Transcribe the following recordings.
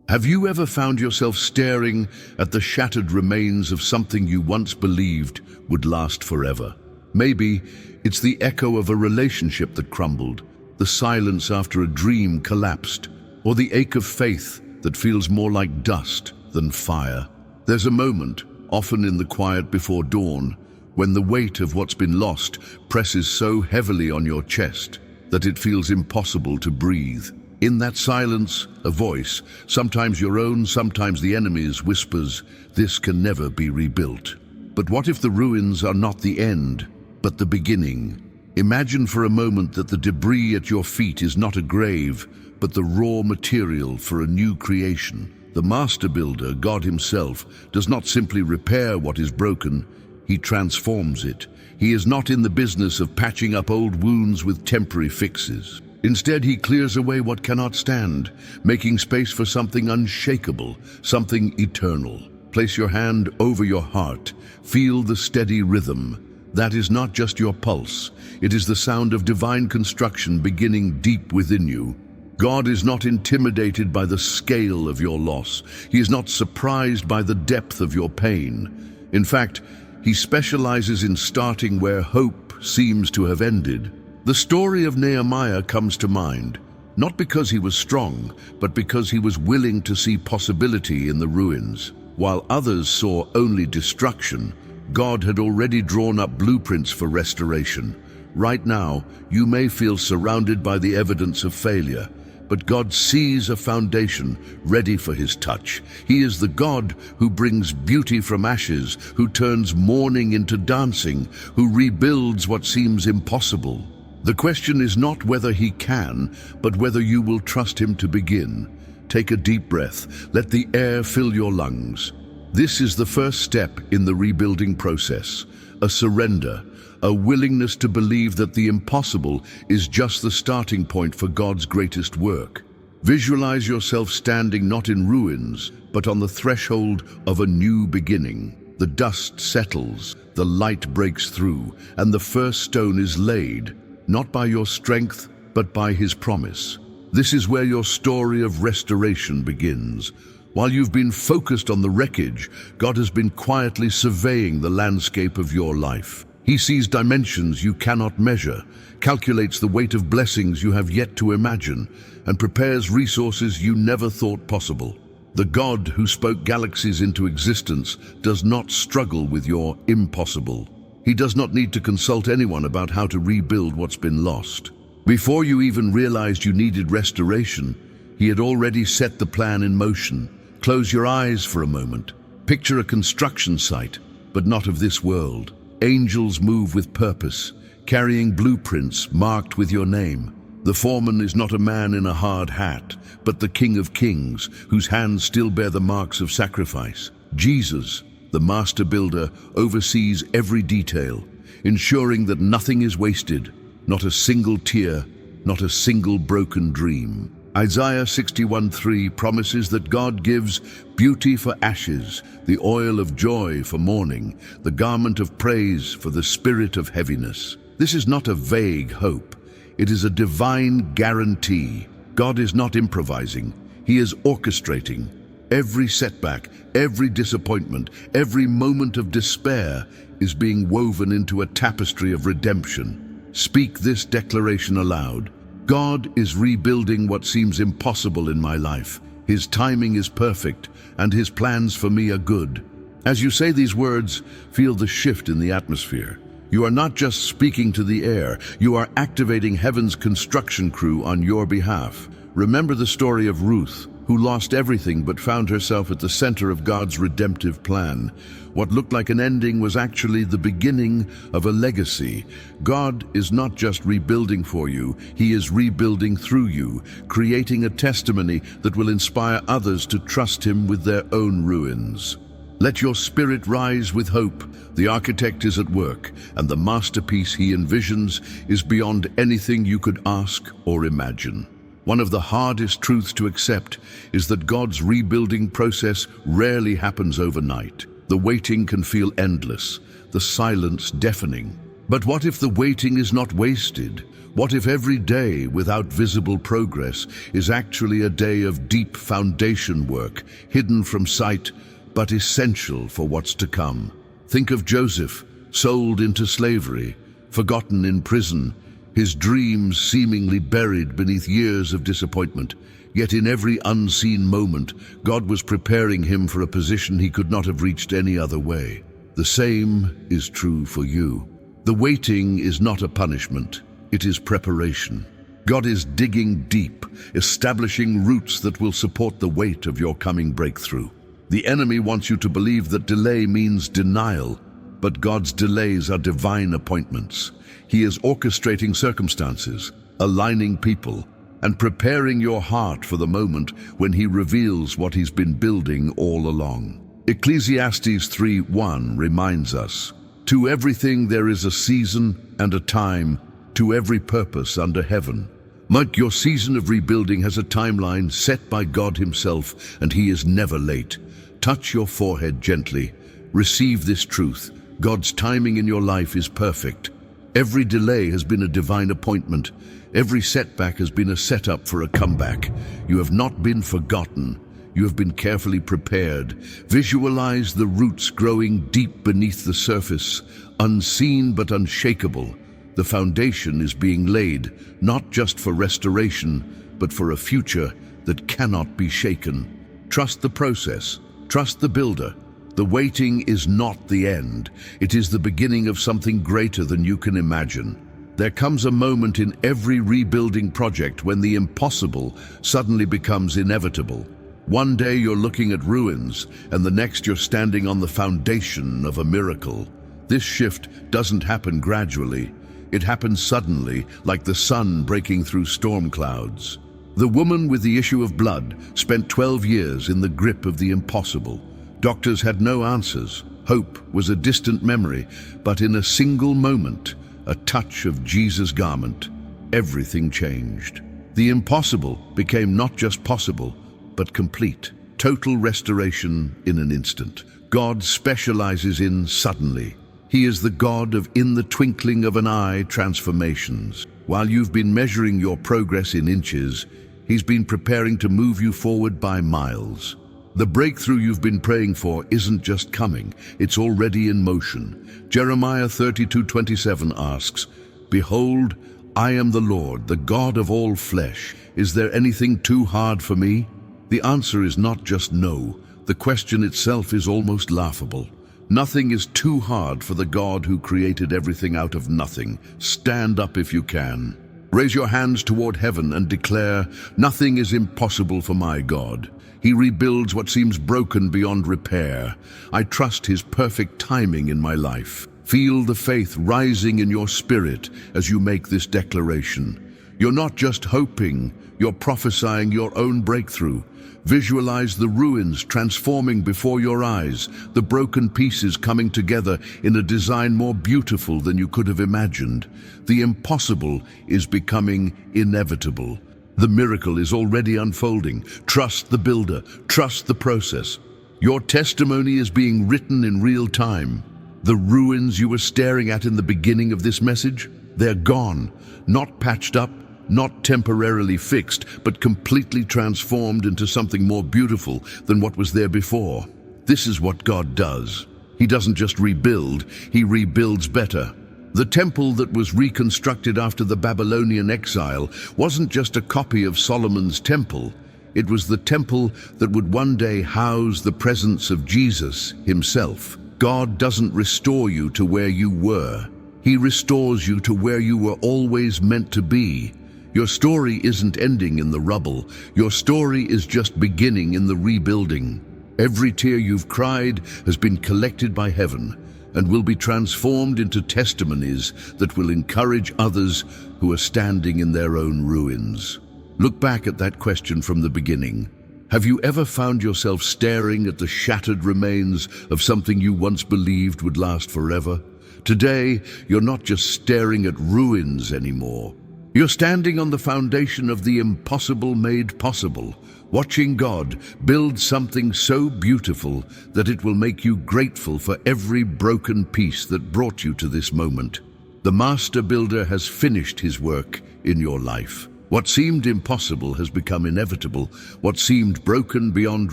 Have you ever found yourself staring at the shattered remains of something you once believed would last forever? Maybe it's the echo of a relationship that crumbled, the silence after a dream collapsed, or the ache of faith that feels more like dust than fire. There's a moment, often in the quiet before dawn, when the weight of what's been lost presses so heavily on your chest that it feels impossible to breathe. In that silence, a voice, sometimes your own, sometimes the enemy's, whispers, "This can never be rebuilt." But what if the ruins are not the end, but the beginning? Imagine for a moment that the debris at your feet is not a grave, but the raw material for a new creation. The master builder, God himself, does not simply repair what is broken, he transforms it. He is not in the business of patching up old wounds with temporary fixes. Instead, he clears away what cannot stand, making space for something unshakable, something eternal. Place your hand over your heart. Feel the steady rhythm. That is not just your pulse. It is the sound of divine construction beginning deep within you. God is not intimidated by the scale of your loss. He is not surprised by the depth of your pain. In fact, he specializes in starting where hope seems to have ended. The story of Nehemiah comes to mind, not because he was strong, but because he was willing to see possibility in the ruins. While others saw only destruction, God had already drawn up blueprints for restoration. Right now, you may feel surrounded by the evidence of failure, but God sees a foundation ready for his touch. He is the God who brings beauty from ashes, who turns mourning into dancing, who rebuilds what seems impossible. The question is not whether he can, but whether you will trust him to begin. Take a deep breath. Let the air fill your lungs. This is the first step in the rebuilding process, a surrender, a willingness to believe that the impossible is just the starting point for God's greatest work. Visualize yourself standing not in ruins, but on the threshold of a new beginning. The dust settles, the light breaks through, and the first stone is laid, not by your strength, but by his promise. This is where your story of restoration begins. While you've been focused on the wreckage, God has been quietly surveying the landscape of your life. He sees dimensions you cannot measure, calculates the weight of blessings you have yet to imagine, and prepares resources you never thought possible. The God who spoke galaxies into existence does not struggle with your impossible. He does not need to consult anyone about how to rebuild what's been lost. Before you even realized you needed restoration, he had already set the plan in motion. Close your eyes for a moment. Picture a construction site, but not of this world. Angels move with purpose, carrying blueprints marked with your name. The foreman is not a man in a hard hat, but the King of Kings, whose hands still bear the marks of sacrifice. Jesus, the master builder, oversees every detail, ensuring that nothing is wasted, not a single tear, not a single broken dream. Isaiah 61:3 promises that God gives beauty for ashes, the oil of joy for mourning, the garment of praise for the spirit of heaviness. This is not a vague hope. It is a divine guarantee. God is not improvising. He is orchestrating. Every setback, every disappointment, every moment of despair is being woven into a tapestry of redemption. Speak this declaration aloud. God is rebuilding what seems impossible in my life. His timing is perfect, and his plans for me are good. As you say these words, feel the shift in the atmosphere. You are not just speaking to the air, you are activating heaven's construction crew on your behalf. Remember the story of Ruth, who lost everything but found herself at the center of God's redemptive plan. What looked like an ending was actually the beginning of a legacy. God is not just rebuilding for you, he is rebuilding through you, creating a testimony that will inspire others to trust him with their own ruins. Let your spirit rise with hope. The architect is at work, and the masterpiece he envisions is beyond anything you could ask or imagine. One of the hardest truths to accept is that God's rebuilding process rarely happens overnight. The waiting can feel endless, the silence deafening. But what if the waiting is not wasted? What if every day without visible progress is actually a day of deep foundation work, hidden from sight, but essential for what's to come? Think of Joseph, sold into slavery, forgotten in prison, his dreams seemingly buried beneath years of disappointment. Yet in every unseen moment, God was preparing him for a position he could not have reached any other way. The same is true for you. The waiting is not a punishment, it is preparation. God is digging deep, establishing roots that will support the weight of your coming breakthrough. The enemy wants you to believe that delay means denial, but God's delays are divine appointments. He is orchestrating circumstances, aligning people, and preparing your heart for the moment when He reveals what He's been building all along. Ecclesiastes 3:1 reminds us, "To everything there is a season and a time, to every purpose under heaven." Mike, your season of rebuilding has a timeline set by God Himself, and He is never late. Touch your forehead gently. Receive this truth. God's timing in your life is perfect. Every delay has been a divine appointment. Every setback has been a setup for a comeback. You have not been forgotten. You have been carefully prepared. Visualize the roots growing deep beneath the surface, unseen but unshakable. The foundation is being laid, not just for restoration, but for a future that cannot be shaken. Trust the process. Trust the builder. The waiting is not the end. It is the beginning of something greater than you can imagine. There comes a moment in every rebuilding project when the impossible suddenly becomes inevitable. One day you're looking at ruins, and the next you're standing on the foundation of a miracle. This shift doesn't happen gradually. It happens suddenly, like the sun breaking through storm clouds. The woman with the issue of blood spent 12 years in the grip of the impossible. Doctors had no answers. Hope was a distant memory, but in a single moment, a touch of Jesus' garment, everything changed. The impossible became not just possible, but complete. Total restoration in an instant. God specializes in suddenly. He is the God of in the twinkling of an eye transformations. While you've been measuring your progress in inches, He's been preparing to move you forward by miles. The breakthrough you've been praying for isn't just coming, it's already in motion. Jeremiah 32:27 asks, "Behold, I am the Lord, the God of all flesh. Is there anything too hard for me?" The answer is not just no. The question itself is almost laughable. Nothing is too hard for the God who created everything out of nothing. Stand up if you can. Raise your hands toward heaven and declare, "Nothing is impossible for my God. He rebuilds what seems broken beyond repair. I trust His perfect timing in my life." Feel the faith rising in your spirit as you make this declaration. You're not just hoping, you're prophesying your own breakthrough. Visualize the ruins transforming before your eyes, the broken pieces coming together in a design more beautiful than you could have imagined. The impossible is becoming inevitable. The miracle is already unfolding. Trust the builder. Trust the process. Your testimony is being written in real time. The ruins you were staring at in the beginning of this message, they're gone. Not patched up, not temporarily fixed, but completely transformed into something more beautiful than what was there before. This is what God does. He doesn't just rebuild, He rebuilds better. The temple that was reconstructed after the Babylonian exile wasn't just a copy of Solomon's temple. It was the temple that would one day house the presence of Jesus Himself. God doesn't restore you to where you were. He restores you to where you were always meant to be. Your story isn't ending in the rubble. Your story is just beginning in the rebuilding. Every tear you've cried has been collected by heaven and will be transformed into testimonies that will encourage others who are standing in their own ruins. Look back at that question from the beginning. Have you ever found yourself staring at the shattered remains of something you once believed would last forever? Today, you're not just staring at ruins anymore. You're standing on the foundation of the impossible made possible, watching God build something so beautiful that it will make you grateful for every broken piece that brought you to this moment. The master builder has finished his work in your life. What seemed impossible has become inevitable. What seemed broken beyond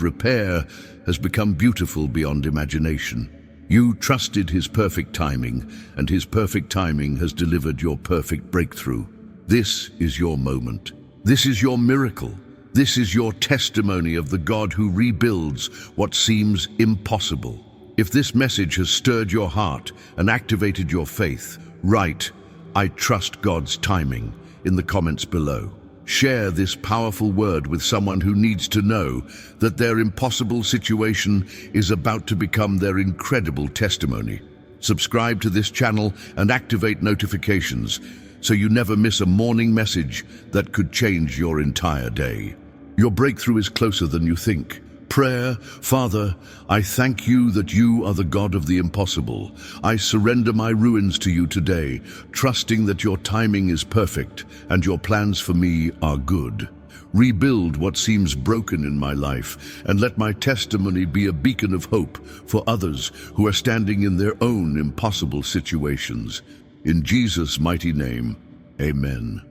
repair has become beautiful beyond imagination. You trusted his perfect timing, and his perfect timing has delivered your perfect breakthrough. This is your moment. This is your miracle. This is your testimony of the God who rebuilds what seems impossible. If this message has stirred your heart and activated your faith, write, "I trust God's timing," in the comments below. Share this powerful word with someone who needs to know that their impossible situation is about to become their incredible testimony. Subscribe to this channel and activate notifications so you never miss a morning message that could change your entire day. Your breakthrough is closer than you think. Prayer: Father, I thank you that you are the God of the impossible. I surrender my ruins to you today, trusting that your timing is perfect and your plans for me are good. Rebuild what seems broken in my life, and let my testimony be a beacon of hope for others who are standing in their own impossible situations. In Jesus' mighty name, amen.